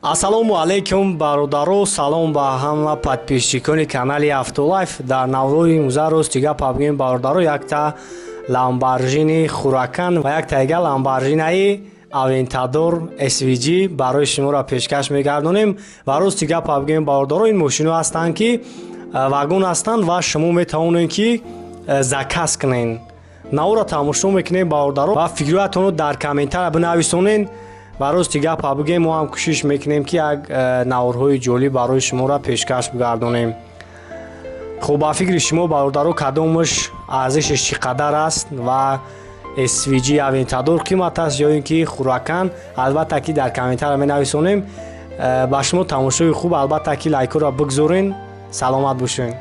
Ассалому алейкум бародаро, салом ба ҳама подписчикони канали AutoLife. Дар наврои имрӯза рӯз дига пабгим бародаро якта Lamborghini Huracan ва якта дига Lamborghini Aventador SVJ барои шуморо пешкаш мегардонем. Ва рӯз дига пабгим бародаро ин мошино ҳастанд ки вагон ҳастанд ва шумо метавонед ки заказ кунед. Навро тамошо мекунед бародаро ва фикрҳоятонро дар комментария бинависонед. ва рӯз дига пабгем мо ҳам кӯшиш мекунем ки як наврҳои ҷолиб барои шуморо пешкаш бигардонем. хуб ба фикри шумо бародаро кадомаш арзишаш чӣ қадар аст ва SVJ Aventador қимат аст ё ин ки Huracan? Албатта ки дар комментария менависонем. ба шумо тамошои хуб, албатта ки лайкҳоро бигзорен. Саломат бошед.